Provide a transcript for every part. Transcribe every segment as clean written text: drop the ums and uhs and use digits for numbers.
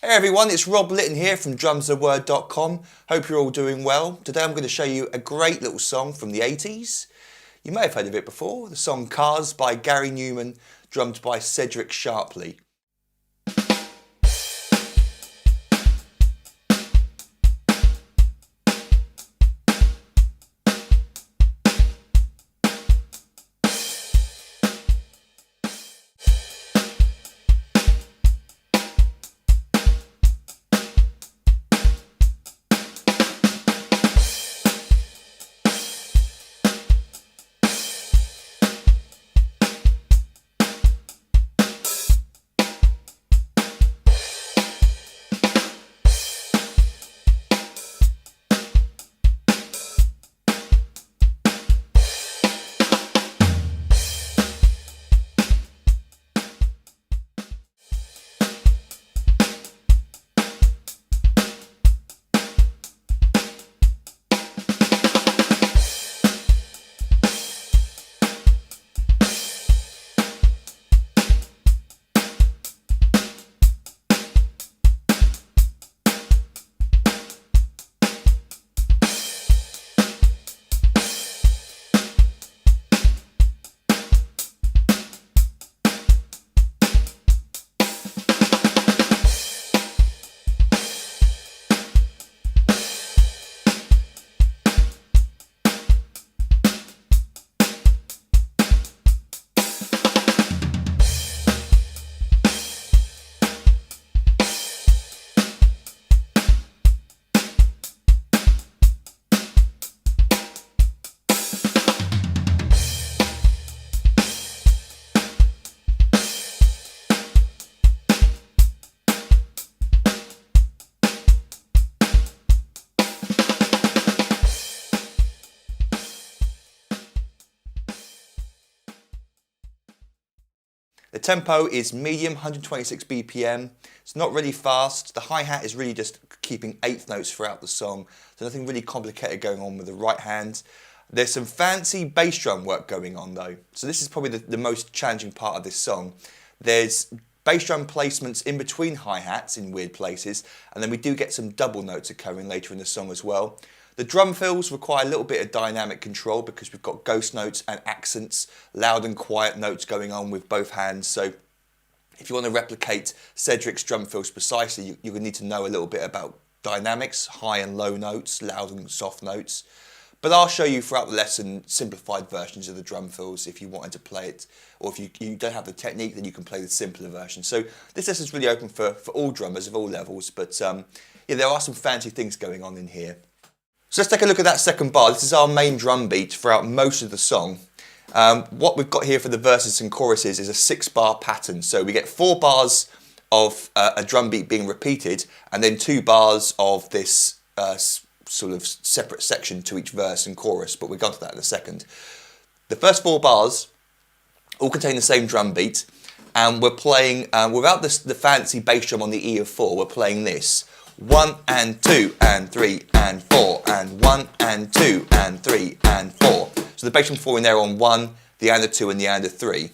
Hey everyone, it's Rob Litton here from drumstheword.com. Hope you're all doing well. Today I'm going to show you a great little song from the 80s. You may have heard of it before, the song Cars by Gary Numan, drummed by Cedric Sharpley. The tempo is medium, 126 BPM. It's not really fast. The hi-hat is really just keeping eighth notes throughout the song. There's nothing really complicated going on with the right hand. There's some fancy bass drum work going on though. So this is probably the most challenging part of this song. There's bass drum placements in between hi-hats in weird places, and then we do get some double notes occurring later in the song as well. The drum fills require a little bit of dynamic control because we've got ghost notes and accents, loud and quiet notes going on with both hands. So if you want to replicate Cedric's drum fills precisely, you're going to need to know a little bit about dynamics, high and low notes, loud and soft notes. But I'll show you throughout the lesson simplified versions of the drum fills if you wanted to play it, or if you don't have the technique, then you can play the simpler version. So this lesson is really open for all drummers of all levels, but yeah, there are some fancy things going on in here. So let's take a look at that second bar. This is our main drum beat throughout most of the song. What we've got here for the verses and choruses is a 6-bar pattern. So we get 4 bars of a drum beat being repeated, and then 2 bars of this sort of separate section to each verse and chorus, but we'll go to that in a second. The first 4 bars all contain the same drum beat, and we're playing, without the fancy bass drum on the E of 4, we're playing this. 1 and 2 and 3 and 4 and 1 and 2 and 3 and 4. So the bass drum 4 in there on 1, the and a 2 and the and a 3.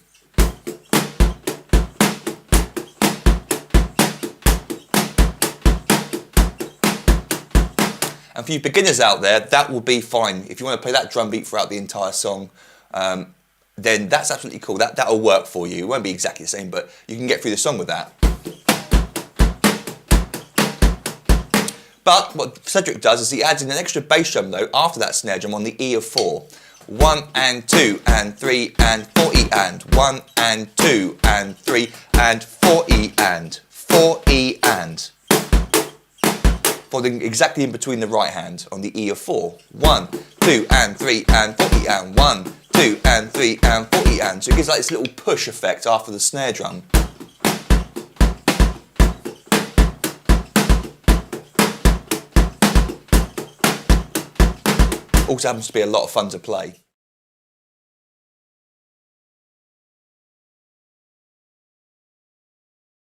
And for you beginners out there, that will be fine. If you want to play that drum beat throughout the entire song, then that's absolutely cool. That'll work for you. It won't be exactly the same, but you can get through the song with that. But what Cedric does is he adds in an extra bass drum though after that snare drum on the E of 4. 1 and 2 and 3 and 4 E and 1 and 2 and 3 and 4 E and 4 E and. Falling exactly in between the right hand on the E of 4. 1, 2 and 3 and 4 E and 1, 2 and 3 and 4 E and. So it gives like this little push effect after the snare drum. Also happens to be a lot of fun to play.